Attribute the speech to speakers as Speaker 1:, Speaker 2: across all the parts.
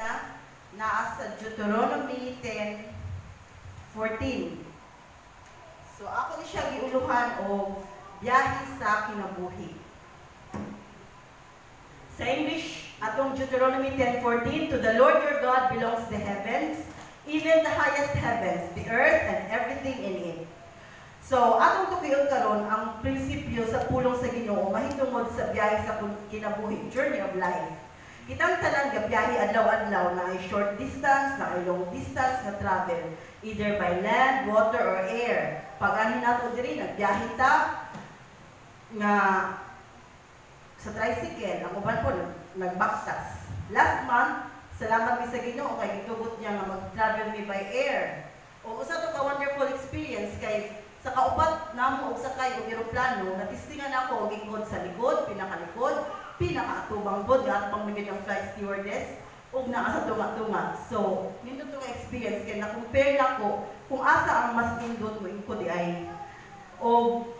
Speaker 1: na naa sa Deuteronomy 10:14. So ako ni siya giuluhan o biyahe sa kinabuhi. Sa English, atong Deuteronomy 10:14, to the Lord your God belongs the heavens, even the highest heavens, the earth, and everything in it. So, atong tukiyon karon ang prinsipyo sa pulong sa Ginoo mahitungod sa biyahe sa kinabuhi, journey of life. Kitang tanan nga biyahe adlaw-adlaw na ay short distance, na ay long distance nga travel, either by land, water, or air. Pag-ani nato diri nagbiyahe ta nga sa tricycle, ang uban po nagbaktas. Last month, salamat mi sa Ginoo kay gitugot niya nga mag-travel mi by air. O usa to ka wonderful experience kay sa kaupat namo og sakay og eroplano, natistingan ako og ingkod sa likod, pinakalikod, pinakaatubang pod nga atong migid ang flight stewardess ug naa sa tunga-tunga. So, nindot tong experience kay na-compare nako kung asa ang mas nindot mo ingkod di ay. Og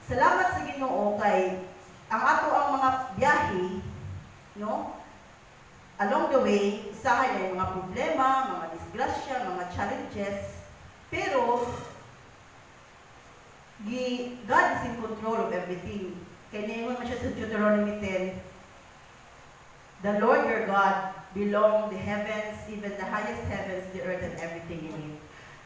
Speaker 1: salamat sa Ginoo kay ang ato ang mga biyahe, no? Along the way, usahay na yung mga problema, mga disgrasya, mga challenges, pero God is in control of everything. Kaya naingon mo siya sa Deuteronomy 10, the Lord your God belong the heavens, even the highest heavens, the earth, and everything in it.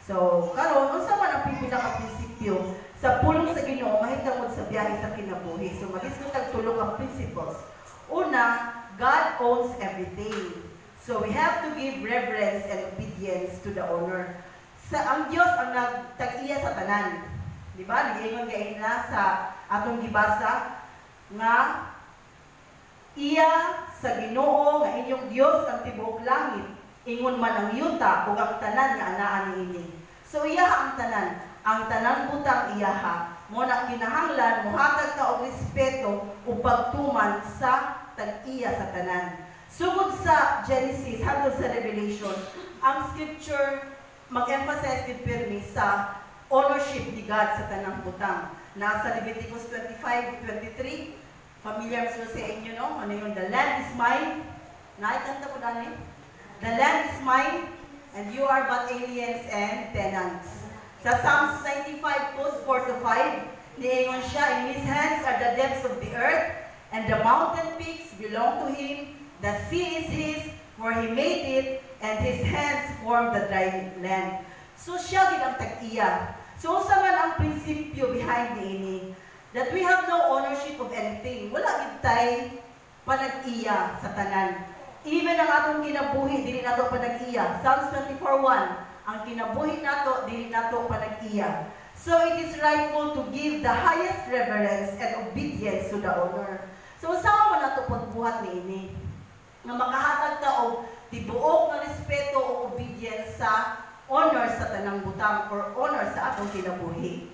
Speaker 1: So, karon unsa man ang pipila ka prinsipyo sa pulong sa Ginoo mahitungod sa biyahe sa kinabuhi. So, mag-isgot ang tulong ang principles. Una, God owns everything. So, we have to give reverence and obedience to the owner. Ang Diyos ang nagtag-iya sa tanan. Diba? Ligayon kayo na sa atong gibasa nga iya sa Ginoo nga inyong Dios ang tibuok langit, ingon man ang yuta ug ang tanan nga anaan niini. So iyaha ang tanan butang iyaha. Mo na kinahanglan mohatag ka og respeto ug pagtuman sa tag-iya sa tanan. Sugod sa Genesis hangtod sa Revelation, ang scripture mag-emphasize gid pirmi sa ownership ni God sa tanang butang. Nasa Leviticus 25:23, familiar sa inyo, no? Ano yun? The land is mine. Naikanta ko dani. The land is mine, and you are but aliens and tenants. Sa Psalms 95:4-5, niingon siya, in His hands are the depths of the earth, and the mountain peaks belong to Him. The sea is His, for He made it, and His hands formed the dry land. So siya gid ang tag-iya. So sa man ang prinsipyo behind ini, that we have no ownership of anything. Wala gid tay panag-iya sa tanan. Even ang atong kinabuhi dili nato panag-iya. Psalms 24:1, ang kinabuhi nato dili nato panag-iya. So it is rightful to give the highest reverence and obedience to the owner. So sama man nato pagbuhat niini nga makahatag ta og tibuok nga respeto o obedience sa honor sa tanang butang or honor sa atong kinabuhi.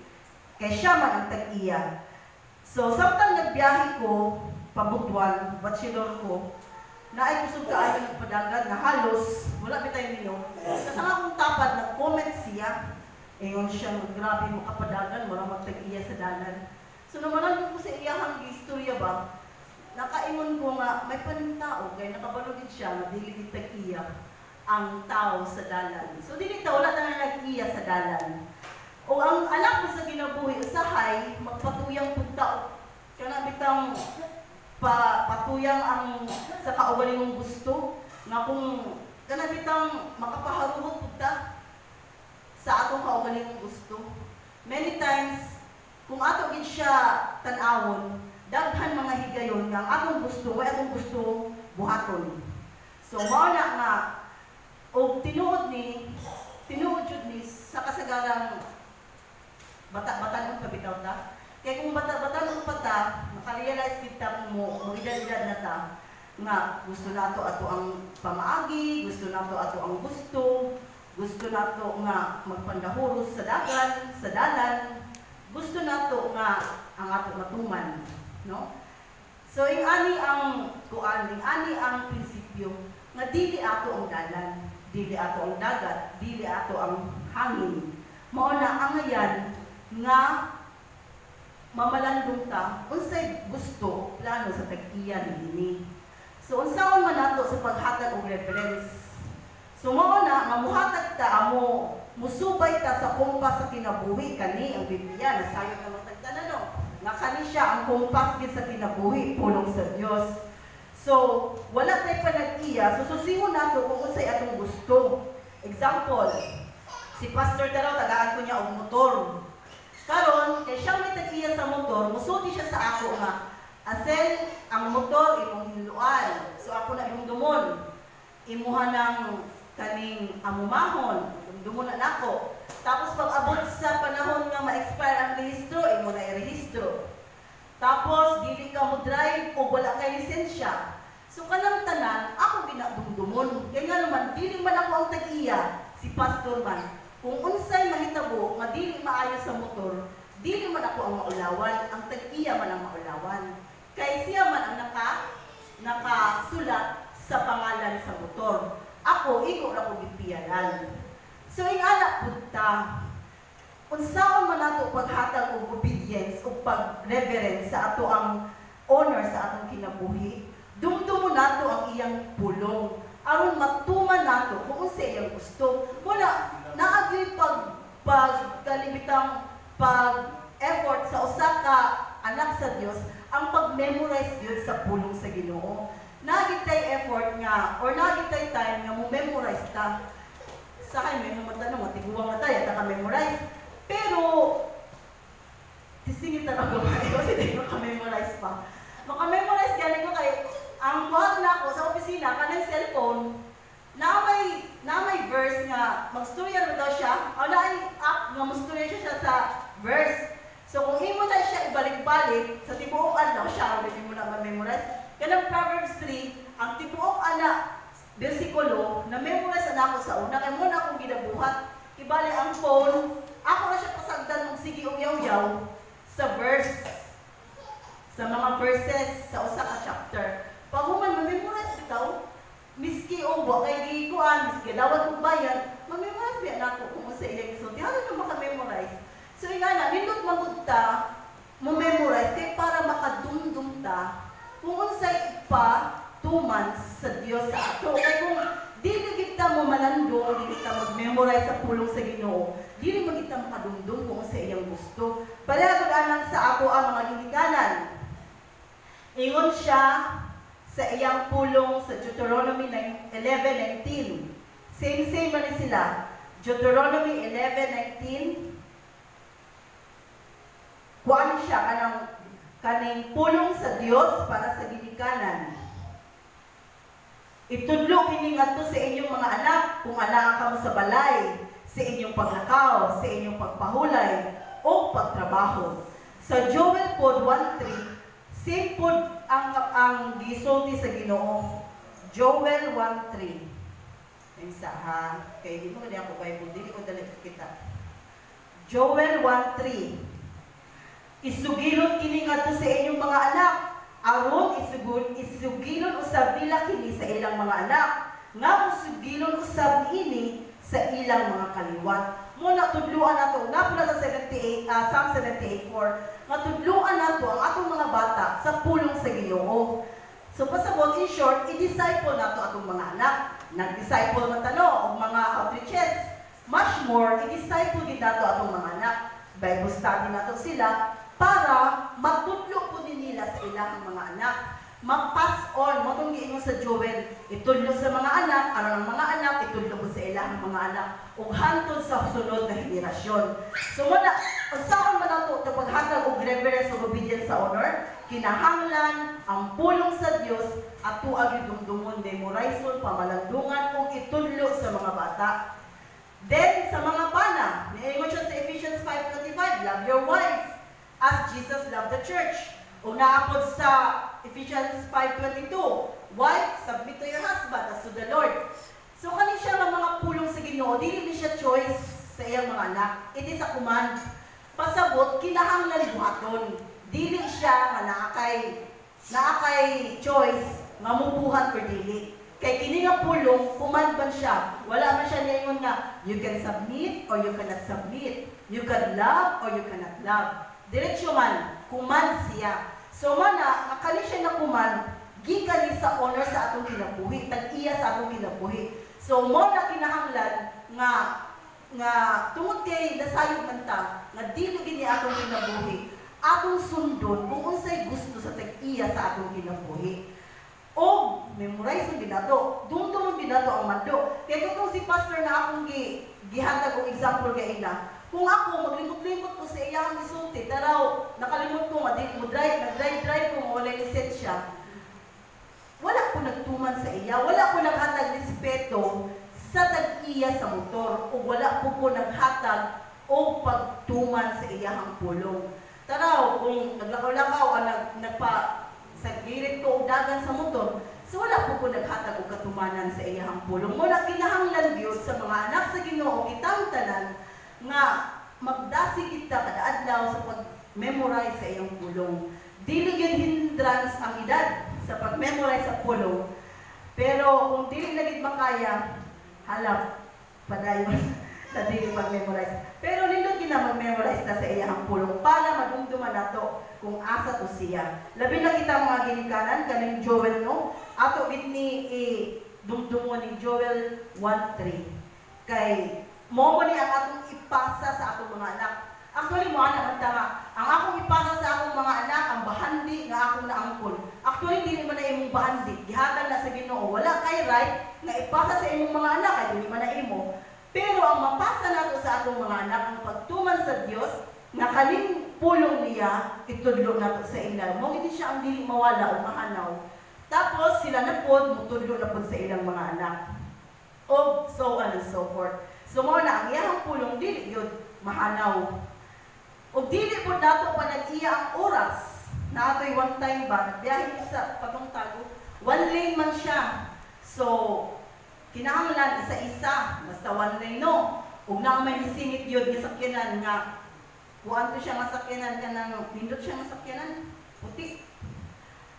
Speaker 1: Kaya siya man ang tag-iya. So, samtang nagbiyahe ko, pabutuan, bachelor ko, na ay kusog kaayo ng padagan na halos, wala bitay ninyo. Kasi nga akong tapad, nag-comment siya. Ingon siya, grabe mo kapadagan, wala magtag-iya sa dalan. So, naman ko sa iyahang istorya ba, nakaingon ko nga, may panintao, kaya nakabalugid siya, madiligid tag-iya ang tao sa dalan. So, dili ta wala ta nag-iya sa dalan. O ang anak ko sa kinabuhi, usahay, magpatuyang punta. Kana bitang patuyang ang sa kaugali mong gusto, nga kung kana bitang makapaharuhot punta sa atong kaugali mong gusto. Many times, kung ato gid siya tan-awon, daghan mga higayon nga ang atong gusto, way atong gusto buhaton. So, mao na nga o tinuod jud ni sa kasagaran bata-bata pa bitaw ta. Kaya kung bata-bata mo pa ta, makarealize kita mo edad-edad na ta, nga gusto nato ato ang pamaagi, gusto nato ato ang gusto nato nga magpandahuros sa dalan, gusto nato nga ang ato matuman, no? So ani ang prinsipyo nga dili ato ang dalan, dili ato ang dagat, dili ato ang hangin. Mao na ang ayan nga mamalandong ta unsay gusto plano sa tag-iya niini. So unsaon man nato sa paghatag og reference So mao na mamuhatag ta amo musubay ta sa kompas sa kinabuhi kani ang Biblia nasayo na matagtanan no. Nga kani siya ang kompas gid sa kinabuhi pulong sa Dios. So wala tay panag-iya so susihon nato kung unsay atong gusto. Example, si Pastor Taraw tagaan ko niya og motor. Karon kay siya may tag-iya sa motor, musulti siya sa ako nga asel ang motor imong hinluan. So ako na dumdumon. Imuha ng kaning amumahon, dumdumon na nako. Tapos pag abot sa panahon nga ma-expire ang rehistro, imo na i-rehistro. Tapos dili ka mo drive o wala kay lisensya. So kanang tanan, ako ginadumdumon. Kaya nga naman, dili man ako ang tag-iya, si Pastor man. Kung unsay mahitabo, nga dili maayo sa motor, dili man ako ang maulawan, ang tag-iya man ang maulawan. Kay siya man ang nakasulat sa pangalan sa motor. Ako, iko ra ko gipiyalan. So ingala punta. Unsaon man nato paghatag og obedience o pag-reverence sa ato ang honor sa atong kinabuhi. Dumdumo nato ang iyang pulong aron matuman nato kung unsa iyang gusto. Muna naagyoy pagkalimitang pag-effort sa usa ka anak sa Dios ang pag-memorize gyud sa pulong sa Ginoo. Nagitay effort nga or nagitay time nga mo memorize ta. Sa akin may matanong matiguang na tayo ta ka-memorize. Pero tisingit na ako kasi di ko ka-memorize pa. Maka-memorize galing ko kay ang buhat na ako sa opisina kanang cellphone na may verse nga magstorya ro daw siya. O na app nga magstorya siya sa verse. So kung imo na siya ibalik-balik sa tibuok adlaw siya ro mo na ma-memorize. Kanang Proverbs 3, ang tibuok ana bersikulo na memorize na ako sa una kay mo na akong ginabuhat. Ibali ang phone, ako na siya pasagdan og sige og yaw-yaw sa verse. Sa mga verses sa usa ka chapter. Pag human ma-memorize bitaw, miski o wa kay gikuan, miski dawat og bayan, ma-memorize biya nako kung sa iyang isulti. Ano na maka-memorize? So ingana nindot magud ta mo memorize kay para makadumdum ta kung unsay pa 2 months sa Dios sa ato. Kaya kung dili kita mo malandong, dili kita mag-memorize sa pulong sa Ginoo, dili mo kita makadumdum kung unsay iyang gusto. Palagod anak sa ako ang mga ginikanan. Ingon siya sa iyang pulong sa Deuteronomy 11:19. Same man sila. Deuteronomy 11:19. Kuan siya kaning pulong sa Dios para sa ginikanan. Itudlo kini ngadto sa inyong mga anak kung anaa kamo sa balay, sa inyong paglakaw, sa inyong pagpahulay o pagtrabaho. Sa Joel pod 1:3, same pod ang gisulti sa Ginoo. Joel 1:3. Isa ha, kay di mo kaya ako Bible, dili ko dali kita. Joel 1:3. Isugilon kini ngadto sa inyong mga anak, aron isugilon usab nila kini sa ilang mga anak, nga usugilon usab ini sa ilang mga kaliwat. Muna tudluan nato, nga pula sa Psalm 78:4, nga tudluan nato ang atong mga bata sa pulong sa Ginoo. So pasabot in short, i-disciple nato atong mga anak. Nag-disciple man tano og mga outreaches. Much more, i-disciple gid nato atong mga anak. Bible study nato sila para matudlo po nila sa ilang mga anak. Mag-pass on, matong giingon sa Joel, itudlo sa mga anak, aron ang mga anak, itudlo po sa ilang mga anak, ug hantod sa sunod na henerasyon. So muna, saan man nato ito paghatag og reverence ug obedience sa honor, kinahanglan ang pulong sa Dios at tuag dumdumon, memorizon, pamalandungan, ug itudlo sa mga bata. Then, sa mga bana, niingon siya sa Ephesians 5:25, love your wife as Jesus loved the church. O naapod sa Ephesians 5:22, wife, submit to your husband as to the Lord. So kani siya ng mga pulong sa Ginoo, dili siya choice sa iyang mga anak. It is a command. Pasabot, kinahanglan buhaton. Dili siya nga naakay choice nga mubuhat or dili. Kay kini nga pulong, command man siya. Wala man siya niingon nga, you can submit or you cannot submit. You can love or you cannot love. Diretso man, command siya. So mana, akali siya na command, gikan ni sa honor sa atong kinabuhi, tag-iya sa atong kinabuhi. So mo na kinahanglan nga tungod kay nasayod man ta nga dili gini atong kinabuhi atong sundon kung unsay gusto sa tag-iya sa atong kinabuhi. O memorize ang binato, dumdumon binato ang mando. Kaya kung si pastor na akong gihatag og example kay ina, kung ako maglimot-limot ko sa iyang gisulti, taraw nakalimot ko nga di mo drive ko wala lisensya. Wala ko nagtuman sa iya, wala ko naghatag respeto sa tag-iya sa motor, o wala ko naghatag o pagtuman sa iyang pulong. Taraw, kung naglakaw-lakaw o sa girit ko o dagan sa motor, so wala ko naghatag o katumanan sa iyang pulong. Muna kinahanglan Diyos sa mga anak sa Ginoo kitang tanan nga magdasi kita kada adlaw sa pag-memorize sa iyang pulong. Dili gyud hindrance ang edad sa pag-memorize sa pulong. Pero kung dili na gid makaya, halap padayon sa dili pag-memorize. Pero nindot gina mag-memorize ta sa iyang pulong para madumduman nato kung asa to siya. Labi na kita mga ginikanan kaning Joel no. Ato gid ni dumdumon ni Joel 1:3. Kay mo ni ang atong ipasa sa atong mga anak. Actually, mo anak tama. Ang akong ipasa sa akong mga anak, ang bahandi nga akong naangkon. Actually, hindi naman na imong bahandi. Gihatag na sa Ginoo. Wala kay right nga ipasa sa imong mga anak, ay hindi man na imo. Pero ang mapasa nato sa atong mga anak, ang pagtuman sa Dios, nga kaning pulong niya, itudlo nato sa ila. Mo hindi siya ang dili mawala o mahanaw. Tapos sila na pod, mutudlo na pod sa ilang mga anak. O so on and so forth. So mo na ang iyang pulong dili yun mahanaw. O dili po nato pa nag-iya ang oras. Natoy one time ba, nagbiyahe sa Pagongtago, one lane man siya. So, kinahanglan isa-isa, basta one lane no. Ug na may isingit yun, isakyanan nga, kuhaan to siya nga sakyanan ka ng, pindot siya nga sakyanan, puti.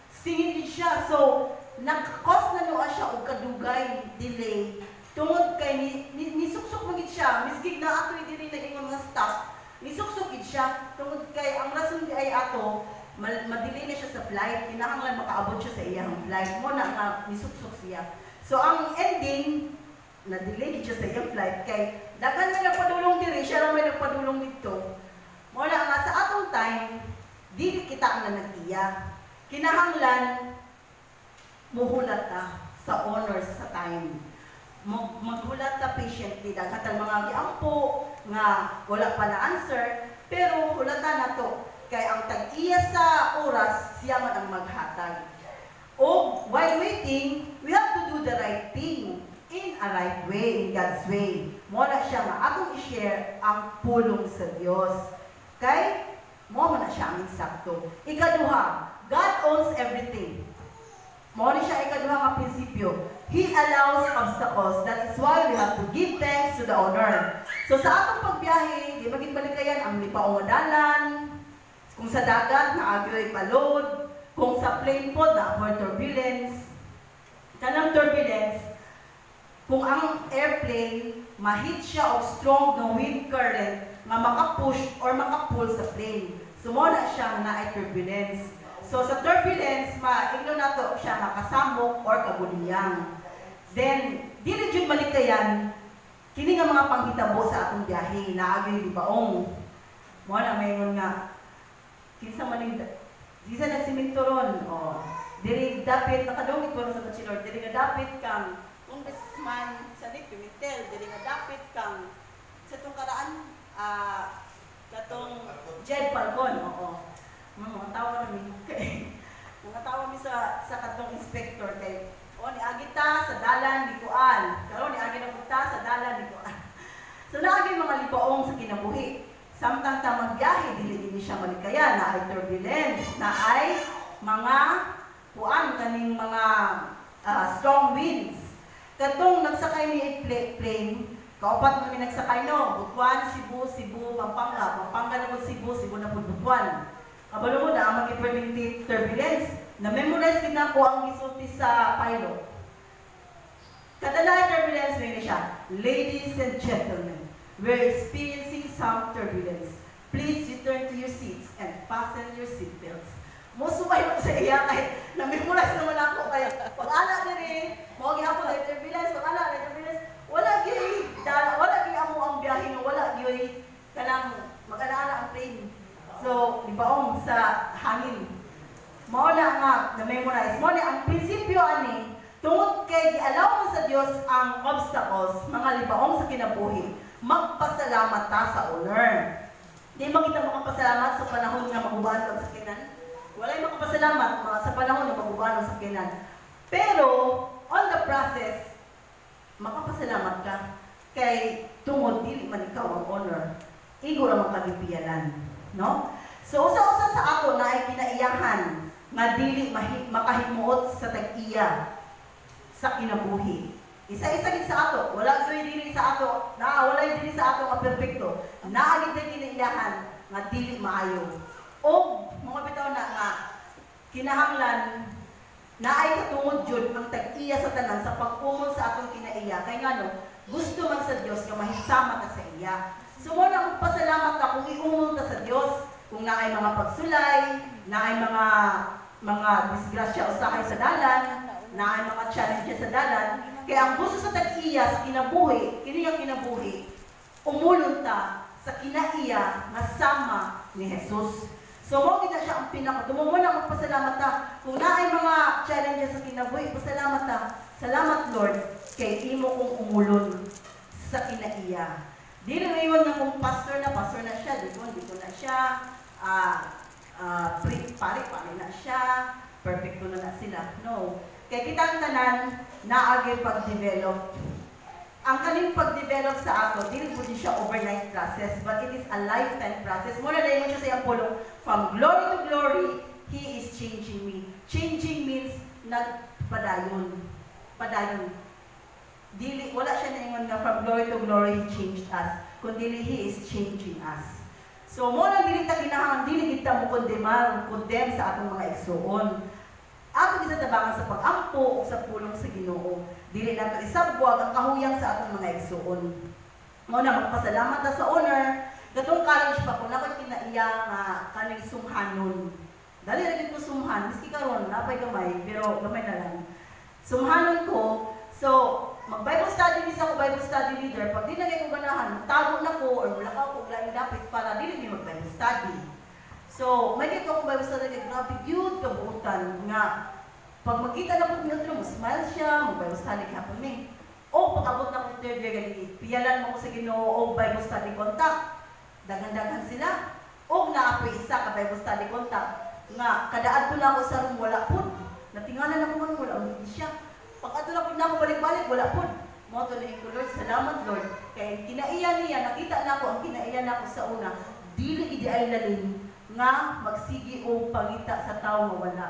Speaker 1: Singit siya, so, nakakos na noa siya o kadugay, delay. Tungod kay, nisuksok magit siya, miskig na ato hindi rin naging mga stop. Nisuksukid siya, tungod kay ang rason ay ato, madili na siya sa flight, kinahanglan makaabot siya sa iyang flight mo na nga nisuksok siya. So ang ending, na-delay siya sa iyang flight, kay daghan na nagpadulong diri, siya lang may nagpadulong dito. Mula nga sa atong time, di kita ang nag-iya. Kinahanglan, muhulat ta sa honors sa time. Maghulat ta patiently, daghan mga giampo, nga wala pa na answer, pero hulatan na to. Kay ang tag-iya sa oras, siya man ang maghatag. O while waiting, we have to do the right thing in a right way, in God's way. Muna siya nga atong i-share ang pulong sa Diyos. Kay, mo na siya ang insakto. Ikaduha, God owns everything. Muna siya ikaduha nga prinsipyo. He allows obstacles. That is why we have to give thanks to the owner. So sa atong pagbiyahe, di maging balikayan ang lipaong dalan, kung sa dagat, naagyo'y palod, kung sa plane po, na-avoid turbulence. Kanang turbulence, kung ang airplane, mahit siya o strong na wind current, nga makapush or makapull sa plane. So muna siya na ay turbulence. So sa turbulence, maigno na to siya makasambok or kabuliyang. Then, dili jud malikayan, kini nga mga panghitabo sa atong biyahe, naagyo'y libaong. Mo na mayingon nga, kinsa maning Disa nagsimento ron, diri dapit, nakadungit ko sa bachelor, diri nga dapit kang, congressman sa Pimentel, diri nga dapit kang, sa itong karaan, katong Jed Falcon, mga tawa kami, mga tawa kami sa katong inspector, kay, niagi ta sa dalan, di kuan, karon niagi na ta sa dalan, di kuan. So, naagi mga lipaong sa kinabuhi. Samtang ta magbiyahe, dili siya malikayan, na ay turbulence, na ay mga kuan kaning mga strong winds. Katong nagsakay ni plane, kaupat kami nagsakay no, Butuan, Cebu, Pampanga na po Cebu na po Butuan. Kabalo mo na, mag-predict turbulence. Na-memorize din ako ang isulti sa pilot. Kadala turbulence rin siya, ladies and gentlemen, we're experiencing some turbulence. Please return to your seats and fasten your seatbelts. Musubay mo sa iya kahit na-memorize naman ako kaya pag-ala na rin, mawag hapon na turbulence, pag-ala na turbulence, Diyos ang obstacles, mga libaong sa kinabuhi, magpasalamat ta sa owner. Di ba kita makapasalamat sa panahon nga magubahan ang sakinan? Wala'y makapasalamat sa panahon nga magubahan ang sakinan. Pero, on the process, makapasalamat ka kay tungod dili man ikaw ang owner. Igo ra man kalipiyanan, no? So usa-usa sa ako na ay kinaiyahan nga dili makahimuot sa tag-iya sa kinabuhi. Isa-isa gid sa ato, wala soy dili sa ato, wala dili sa ato nga perpekto. Naa gid kinaiyahan nga dili maayo. O mga bitaw na nga kinahanglan naay katungod jud ang tag-iya sa tanan sa pag-umol sa atong kinaiya. Kay ngano, gusto man sa Dios nga mahisama ta sa iya. So mo na magpasalamat ka kung iumol ta sa Dios, kung naay mga pagsulay, naay mga disgrasya usahay sa dalan, naay mga challenges sa dalan. Kaya ang gusto sa tag-iya sa kinabuhi, kini ang kinabuhi, umulon ta sa kinaiya nga sama ni Jesus. So mo kita siya ang pinaka, mo na magpasalamat ta. Kung naay mga challenges sa kinabuhi, pasalamat ta. Salamat Lord kay imo kong umulon sa kinaiya. Dili na iwan nga kung pastor na siya, dito na siya, pare na siya, perfecto na sila. No. Kaya kitang tanan, naagay pag-develop. Ang kaning pag-develop sa ato, dili po siya overnight process, but it is a lifetime process. Muna na yun siya sa iyang pulong, from glory to glory, He is changing me. Changing means nagpadayon. Padayon. Dili, wala siya na ingon nga from glory to glory, He changed us. Kundi He is changing us. So, muna dili ta kinahanglan, dili kita mo condemn sa atong mga igsuon. Ato isa tabangan sa pag-ampo o sa pulong sa Ginoo. Dili nato isabwag ang kahuyang sa atong mga igsuon. Muna magpasalamat ta sa owner. Gatong college pa ko nakoy kinaiya nga kaning sumhanon. Dali ra gid ko sumhan, miski karon napay gamay, pero gamay na lang. Sumhanon ko. So, mag-Bible study ni sa ko Bible study leader. Pag di na kay ko ganahan, tago na ko or wala ka ko lain dapat para dili mi mag-Bible study. So, may kito akong Bible study, grabe cute, kabuutan nga. Pag magkita na po niyo, smile siya, mag-Bible study kapon ni. O, pag-abot na ko third year, ganit, piyalan mo ko sa Ginoo o Bible study contact. Dagan-dagan sila. O, naapoy isa ka Bible study contact. Nga, kadaan ko na ako sa room, wala po. Natingalan ako man, wala ulit siya. Pag ato na ako balik-balik, wala po. Moto na ko, Lord, salamat Lord. Kaya kinaiya niya, nakita na ako, ang kinaiya na ako sa una, dili ideal na rin nga magsigi o pangita sa tao nga wala.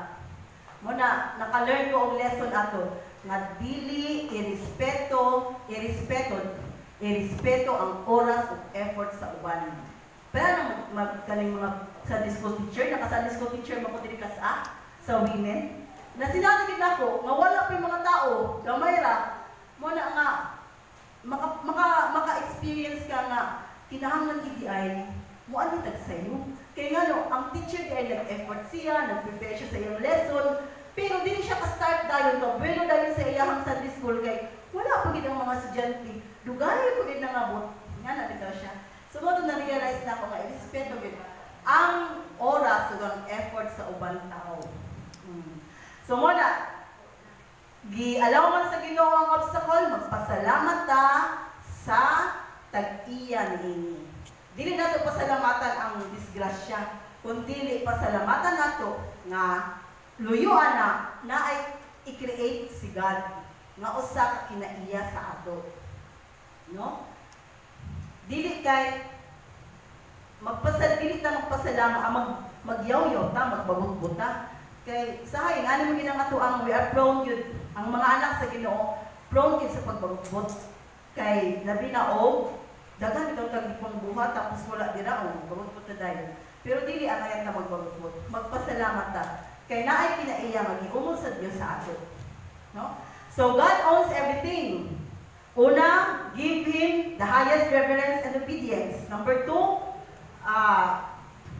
Speaker 1: Muna, naka-learn ko ang lesson ato nga dili irespeto ang oras o effort sa uban. Pero magkaling mga Sunday school teacher, naka-Sunday school teacher mo ko diri sa women. Na sinabi ako nga wala pa yung mga tao, gamay ra, muna nga maka-experience ka nga kinahanglan ideal mo ano tag sayo. Kaya nga no, ang teacher ay nag-effort siya, nag-prepare siya sa iyong lesson, pero hindi siya ka-start dahil to. Pero dahil sa iyang Sunday school kay wala pa gid ang mga estudyante, dugay ko gid nangabot. Nga na bitaw siya. So mo na-realize na ako nga respeto gid ang oras ug ang effort sa ubang tao. So mo na gi-allow man sa Ginoo ang obstacle, magpasalamat ta sa tag-iya niini. Dili nato pasalamatan ang disgrasya, kundi pasalamatan nato nga luyuan na ay i-create si God nga usa ka kinaiya sa ato. No? Dili kay dili ta magpasalamat, magyaw-yaw ta, magbabugbot ta. Kay sahay nga mo ginangato ang we are prone yun, ang mga anak sa Ginoo prone yun sa pagbabugbot. Kay labi na dagan itaw tagipon buhat tapos wala dira o bagot ta dayon. Pero dili ang ayan ta magbagot. Magpasalamat ta kay naay kinaiya magiumol sa Dios sa ato. No? So God owns everything. Una, give Him the highest reverence and obedience. Number 2,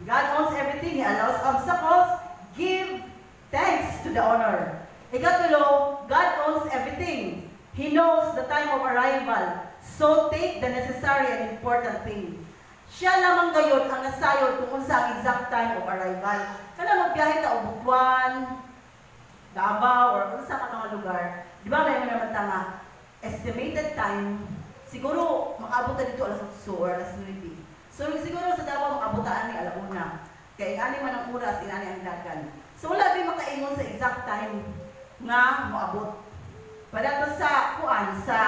Speaker 1: God owns everything. He allows obstacles. Give thanks to the honor. Ikatulo, God owns everything. He knows the time of arrival. So take the necessary and important thing. Siya lamang gayon ang nasayod kung unsa ang exact time of arrival. Kana magbiyahe ta og Butuan, Davao, or unsa ka mga lugar. Di ba may naman tanga? estimated time, siguro makaabot na dito alas 8 or alas 9. So siguro sa Davao makabutaan ni alauna. Kaya ingani man ang oras, ingani ang dagan. So wala din makaingon sa exact time nga moabot. Para to sa kuan sa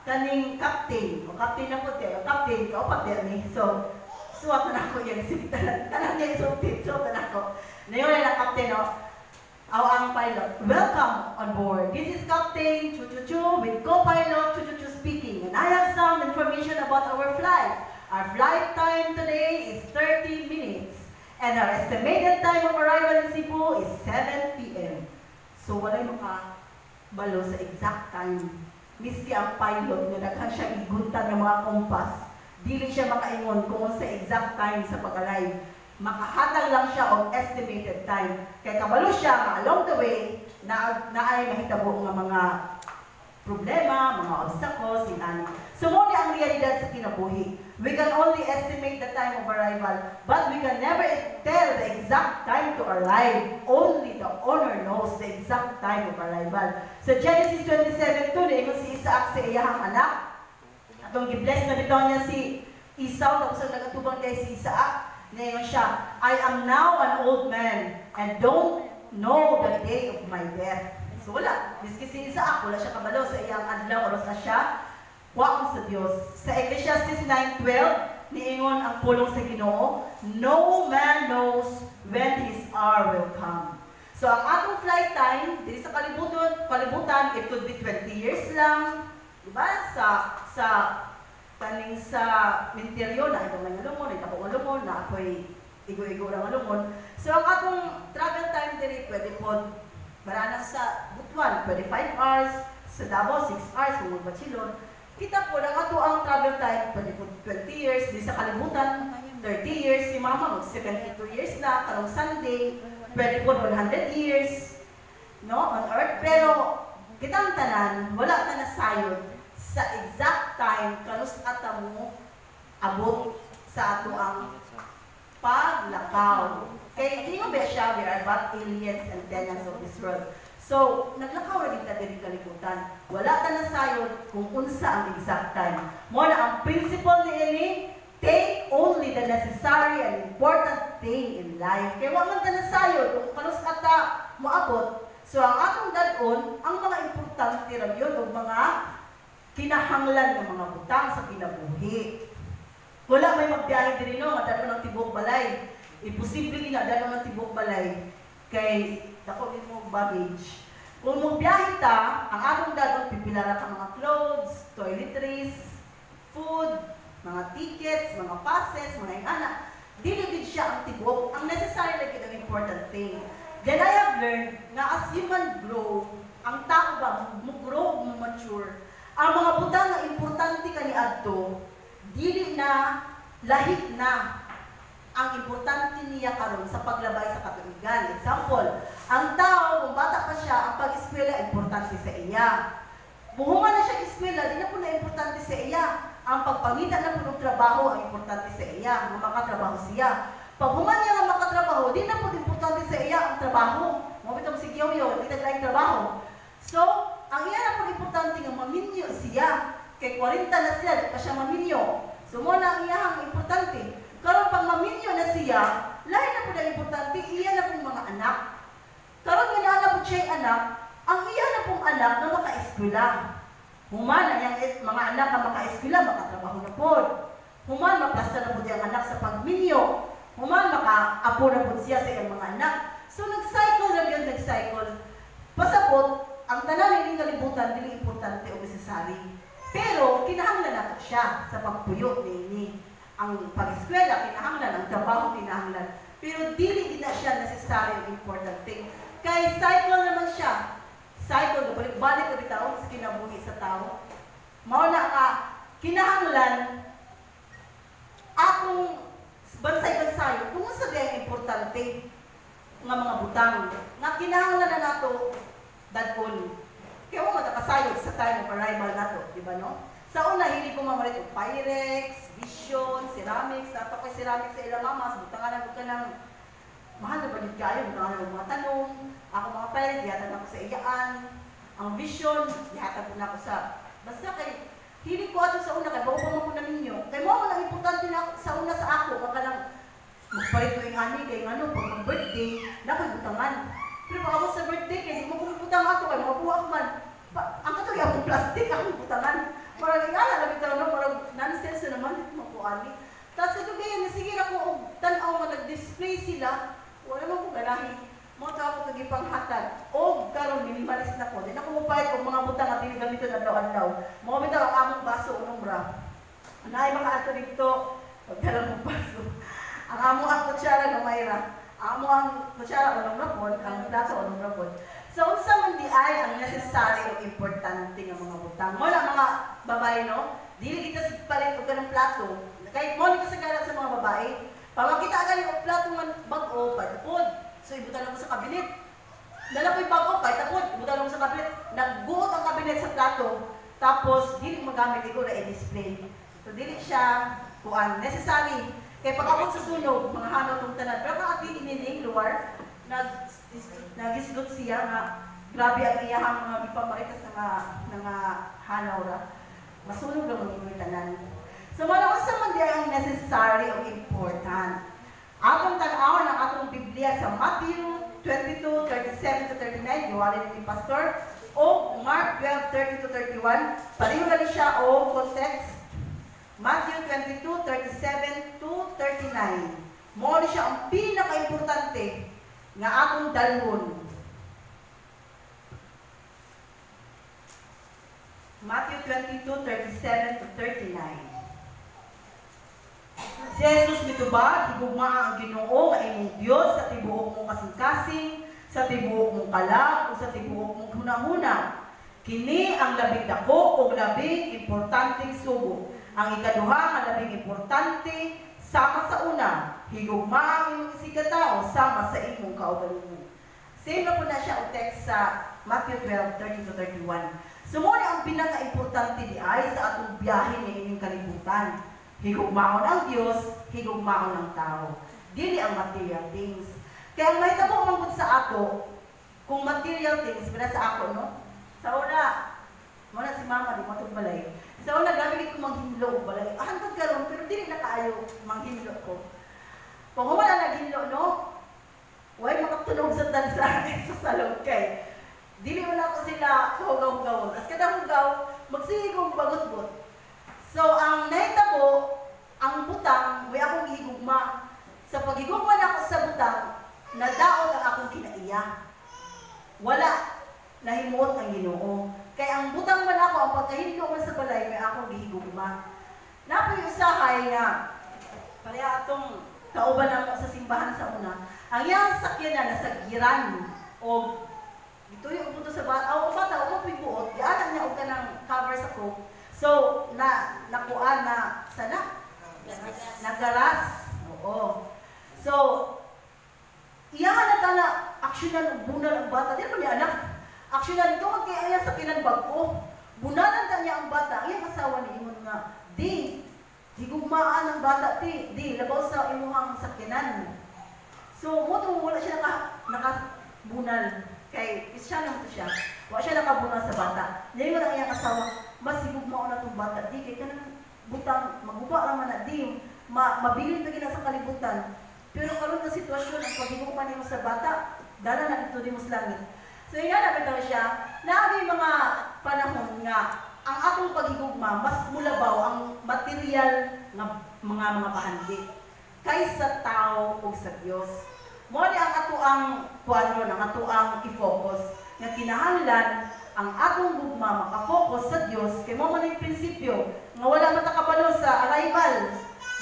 Speaker 1: kaning captain, o captain na po tayo, captain ka upat ni. So suwat na ako yung sipitan. Tanang niya isultit, so tanang ako. Ngayon na captain o. Ang pilot, welcome on board. This is Captain Chu with co-pilot Chu speaking, and I have some information about our flight. Our flight time today is 30 minutes, and our estimated time of arrival in Cebu is 7 p.m. So walay makabalo sa exact time. Miski ang pilot nga daghan siya iguntan ng mga kompas, dili siya makaingon kung sa exact time sa pag-arrive. Makahatag lang siya of estimated time. Kaya kabalo siya, along the way, na ay mahitabo ng mga problema, mga obstacles, inani. So, muna ang realidad sa kinabuhi. We can only estimate the time of arrival, but we can never tell the exact time to arrive. Only the owner knows the exact time of arrival. So, Genesis 27:2, ingon si Isaac sa iyahang anak. Atong gibless na bitaw niya si Esau, tapos ang nagatubang kay si Isaac. Ngayon siya, I am now an old man and don't know the day of my death. So wala, miski si Isaac, wala siya kabalo sa iyang adlaw, oras na siya, waon sa Dios. Sa Ecclesiastes 9:12, niingon ang pulong sa Ginoo, no man knows when his hour will come. So ang atong flight time, dito sa kalibutan, it could be 20 years lang, diba? Sa kaning sa minteryo na itong mga lumon, itong mga lumon, na ako'y igo-igo ng lumon. So, ang atong travel time diri, pwede po marana sa Butuan, pwede 5 hours, sa Davao, 6 hours, kung magpachilon. Kita po, ang ato ang travel time, pwede po 20 years, di sa kalimutan, 30 years, si Mama, 72 years na, karong Sunday, pwede po 100 years, no, on earth. Pero, kitang tanan, wala ka na sayod sa exact time kanus ata mo abot sa ato ang paglakaw. Kay hindi mo ba siya, we are but aliens and tenants of this world. So, naglakaw rin kita din kalibutan. Wala ka na sayod kung unsa ang exact time. Muna ang principle ni Eli, take only the necessary and important thing in life. Kaya wala ka na sayod kung kanus ata mo abot. So, ang atong dadon, ang mga importante rin yun, o mga kinahanglan ng mga butang sa kinabuhi. Wala may magbiyahe din no, madalo ng tibok balay. Imposible nga dalo ng tibok balay kay dako din mo baggage. Kung magbiyahe ta, ang atong dadon pipilara ka mga clothes, toiletries, food, mga tickets, mga passes, mga ingana. Dili siya ang tibok. Ang necessary like an important thing. Then I have learned na as human grow, ang tao ba mo grow, mo mature. Ang mga butang na importante kaniadto, dili na, lahit na ang importante niya karon sa paglabay sa katuigan. Example, ang tao, kung bata pa siya, ang pag-eskwela importante sa iya. Muhungan na siya eskwela, di na po na importante sa iya. Ang pagpangita na po ng trabaho ang importante sa iya, na makatrabaho siya. Pag human niya na makatrabaho, di na po importante sa iya ang trabaho. Mabitong si Gyoyo, di na trabaho. So, ang iya na po importante nga maminyo siya. Kay 40 na siya, di pa siya maminyo. So, muna ang iyahang importante. Karon pag maminyo na siya, lahi na po na importante, iya na pong mga anak. Karon nga na po siya anak, ang iya na pong anak na maka-eskwela. Human na yung mga anak na maka-eskwela, makatrabaho na po. Human, maplasta na po diyang anak sa pagminyo. Human, maka-apo na po siya sa iyang mga anak. So, nag-cycle na yun, nag-cycle. Pasabot, ang tanan ng kalibutan, dili importante o necessary. Pero, kinahanglan nato siya sa pagpuyo ni ang pag-eskwela, kinahanglan, ang trabaho, kinahanglan. Pero, dili na siya necessary o important thing. Kay cycle naman siya. Cycle, balik-balik na bitaw sa kinabuhi sa tao. Mauna ka, kinahanglan, akong bansay-bansayo, kung sa diyang importante nga mga butang, na kinahanglan na nato dadon. Kaya mo matakasayod sa time of arrival nato, di ba no? Sa una, hindi ko mamalit yung Pyrex, Vision, Ceramics, nato kay Ceramics sa ilang mamas, butangan na ng mahal na bagit kayo, butangan na mga tanong, ako mga Pyrex, dihatag na ako sa iyaan, ang Vision, dihatag na ako sa Basta kay hilig ko ato sa una kay bago pa mo na ninyo. Kay mo lang importante na sa una sa ako ka lang magpalit ko yung ani kay ngano pag mag-birthday na ko'y butangan. Pero pag ako sa birthday kay di mo kumutang ato kay mabuha man. Ang katoy akong plastic akong butangan. Parang ingala na bitaw no parang nonsense naman mo ko ani. Tapos ito ganyan, sige na ko og tan-aw nga nag-display sila. Wala man ko ganahi. Mo ta ako kagipanghatag. Og karon minimalist na ko. Di na ko mopayad og mga butang at dili gamiton adlaw-adlaw. Mo bitaw ang among baso unong bra. Anay maka ato dito. Og karon mo baso. Ang amo ang kutsara gamayra. Amo ang kutsara unong rapon, ang plato unong rapon. So unsa man di ay ang necessary o importante nga mga butang. Mo na mga babae no, dili kita palit og kanang plato. Kahit mo ni kasagaran sa mga babae, pamakita agad yung plato man bag-o, patapod. So ibutan lang mo sa kabinet. Dala ko yung bag-o, patapod, ibutan lang mo sa kabinet. Nagbuot ang kabinet sa plato, tapos dili magamit ikaw na i-display. So dili siya kuan necessary. Kaya pag ako sa sunog, mga hanaw ng tanan. Pero kung ating inining luar, nagislot siya nga grabe ang iyahang mga ipamaritas nga hanaw ra. Masunog lang ang inyong tanan. So, wala ko sa man ang necessary o important. Atong tanaw ng atong Biblia sa Matthew 22:37-39, giwali ni Pastor, o Mark 12:30-31, pareho na siya o context. Matthew 22:37-39. Mo ni siya ang pinaka-importante nga atong dalhon. Matthew 22:37-39. Si Jesus mitubag, higugma ang Ginoo nga imong Dios sa tibuok mong kasing-kasing, sa tibuok mong kalag, o sa tibuok mong hunahuna. Kini ang labing dako o labing importanteng sugo. Ang ikaduha nga labing importante sama sa una, higugma ang imong isigataw sama sa imong kaugalingon. Same na po na siya o text sa Matthew 12:30-31. Sumuli ang pinaka-importante di ay sa atong biyahe na inyong kalibutan. Higugmaon ang Diyos, higugmaon ang tao. Dili ang material things. Kaya ang mahitabo mangod sa ato, kung material things, para sa ako, no? Sa una, muna si mama, di matong balay. Sa una, gamit ko manghinlo o balay. Hantod karon pero dili na kaayo manghinlo ko. Kung wala naghinlo, no? Huwag makatunog sa tansa sa salog kay. Dili mo na ako sila hugaw-hugaw. As kada hugaw, magsigong bagot-bot. So, ang nahitabo, ang butang, may akong gihigugma. Sa paghigugma na ako sa butang, nadaot ang akong kinaiya. Wala, nahimuot ang Ginoo. Kaya ang butang man ako, ang pagkahindlo man sa balay, may akong gihigugma. Napoy usahay na, pareha atong kauban ako sa simbahan sa una, ang iyang sakyan na nasa giran, o ito yung punto sa bata, o bata, o mapibuot, dianan niya o ka ng cover sa coke. So, nakuan na sana? Nagaras. Oo. So, iyahan na tala, aksyonan, bunal ang bata. Di ba niya anak? Aksyonan ito, magkaya sa kinanbag ko. Bunalan ta niya ang bata. Iyang asawa ni Imon nga, di gugmaan ang bata, di, labaw sa imuhang sakyanan. So, mo wala siya nakabunal. Kay, siya lang ito siya. Wala siya nakabunal sa bata. Ngayon ang iyang asawa, mas higugmao na itong bata. Di, kaya ka nang butang, maguba naman na, di, mabilin pa gina sa kalibutan. Pero karon na sitwasyon, ang paghigugma niyo sa bata, dala na ito di mo sa langit. So, yan na bitaw siya, na mga panahon nga, ang atong paghigugma, mas mulabaw ang material nga mga pahandi kaysa tao o sa Diyos. Mo ni ang ato ang kuadro, ang ato ang i-focus, nga kinahanglan ang atong gugma maka-focus sa Dios kay mo man ang prinsipyo nga wala matakabalo sa arrival.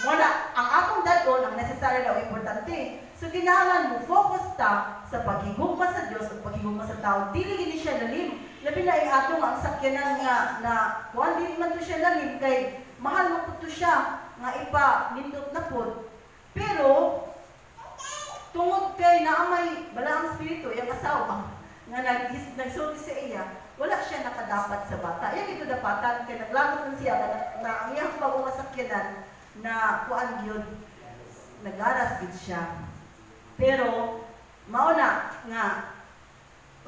Speaker 1: Wala ang atong dadon ang necessary daw importante. So kinahanglan mo focus ta sa paghigugma sa Dios ug paghigugma sa tao. Dili gini siya lalim. Labi na ang atong ang sakyanan nga na kuan dili man to siya lalim kay mahal mo to siya nga ipa nindot na pod. Pero tungod kay naamay balaang espiritu yung asawa nga nagsulti sa iya, wala siya nakadapat sa bata. Yan ito dapatan, kaya naglagot na siya na ang iyang bagong masakyanan na kuan yun, nagaras din siya. Pero, mauna nga,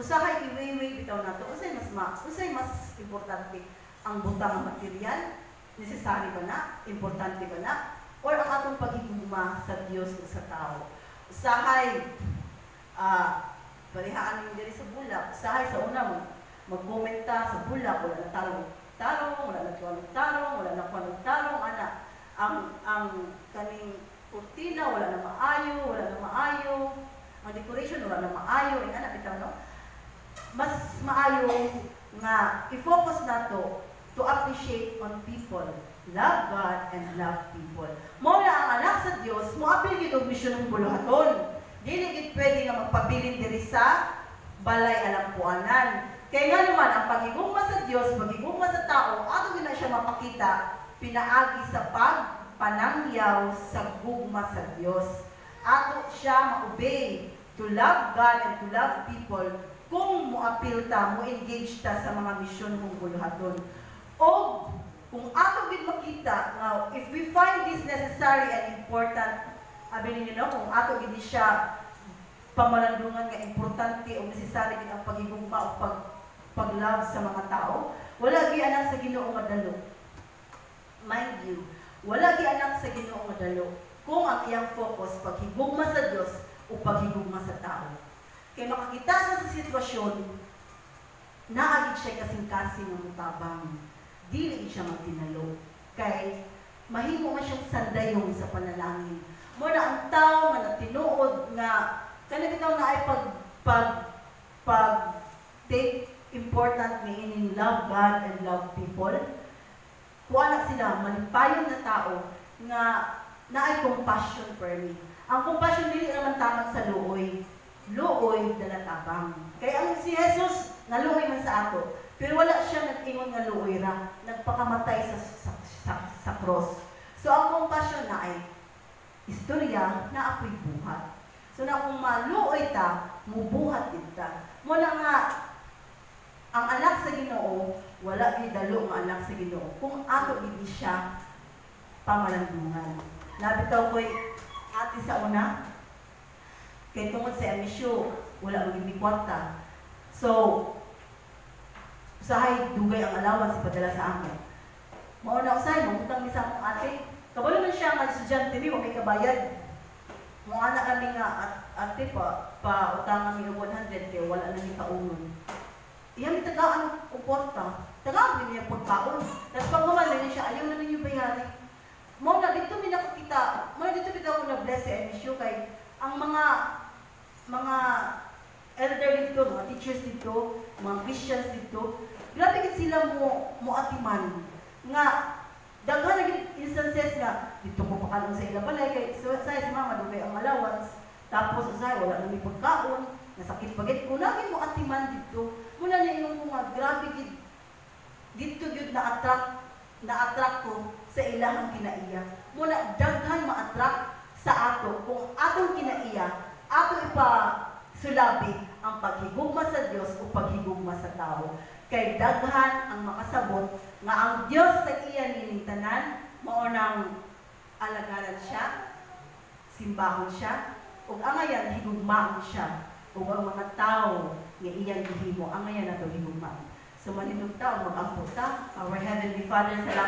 Speaker 1: usahay i-way-way bitaw na ito, usay mas importante. ang butang nga material? Necessary ba na? Importante ba na? Or ang atong paghigugma sa Dios o sa tao? Usahay, parihaan ninyo diri sa bulak. Usahay sa una, magkomenta sa bulak, wala na tarong, wala na tarong, wala na tarong, ana. Ang kaning kurtina, wala na maayo. Ang decoration, wala na maayo. Ang anak, bitaw, no? Mas maayo nga i-focus nato to appreciate on people. Love God and love people. Mo na ang anak sa Dios, mo apil gid og misyon ng buluhaton. Dili gid pwede nga magpabilin diri sa balay alampuanan. Kaya nga naman ang pagigugma sa Dios, pagigugma sa tao, ato gid na siya mapakita pinaagi sa pagpanangyaw sa gugma sa Dios. Ato siya ma-obey to love God and to love people kung mo-appeal ta, mo-engage ta sa mga misyon mong buluhaton. O kung ato gid makita nga if we find this necessary and important, abi ninyo no, kung ato gid siya pamalandungan nga importante o necessary gid ang paghigugma o pag-love sa mga tao, wala gi anak sa Ginoo nga dalo. Mind you, wala gi anak sa Ginoo nga dalo kung ang iyang focus paghigugma sa Dios o paghigugma sa tao. Kay makakita sa sitwasyon, naagid siya kasing-kasing ng mutabang. Dili siya magtinalo. Kay mahimo man siyang sandayong sa panalangin. Muna ang tao nga natinuod nga kanang bitaw na ay pag take important meaning love God and love people. Kuha sila malipayon na tao nga naay compassion for me. Ang compassion dili naman tamang sa luoy. Luoy dala tabang. Kaya ang si Jesus naluoy man sa ato, pero wala siya nag-ingon nga luoy ra, nagpakamatay sa cross. So ang compassion na ay istorya na ako'y buhat. So na kung maluoy ta, mubuhat din ta. Muna nga ang anak sa Ginoo, wala gid dalo nga anak sa Ginoo kung ato gid siya pamalandungan. Nabitaw ko'y ati sa una, kay tungod sa emisyo, wala maging kwarta. So, usahay, dugay ang allowance ipadala sa akin. Mauna usahay, mangutang ni sa akong ate. Kabalo man siya nga estudyante ni, may kabayad. Mga anak kami nga, ate pa utangan ni 100, kaya wala na ni kaunon. Iyan may tagaan o kwarta. Tagaan din niya pagkaon. Tapos pag mamalay niya siya, ayaw na ninyo bayari. Mauna, dito may nakakita, dito ako na-bless si emisyo kay ang mga elder dito, mga teachers dito, mga Christians dito, grabe gid sila mo atiman. Nga, daghan na instances nga, dito ko pakalong sa ilang balay, kay sa mama, dugay ang allowance, tapos sa wala na may pagkaon, nasakit pagit ko, lagi mo atiman dito. Muna na yung mga grabe gid, dito yun na-attract ko sa ilahang kinaiya. Muna, daghan ma-attract sa ato, kung atong kinaiya, ato sulabi ang paghigugma sa Dios o paghigugma sa tao. Kay daghan ang makasabot nga ang Dios sa iya nining tanan mao nang alagaran siya, simbahon siya, ug angayan higugmaon siya. Ug ang mga tao nga iyang gihimo angayan nato higugmaon. So manindog ta mag-ampo ta, our Heavenly Father, salamat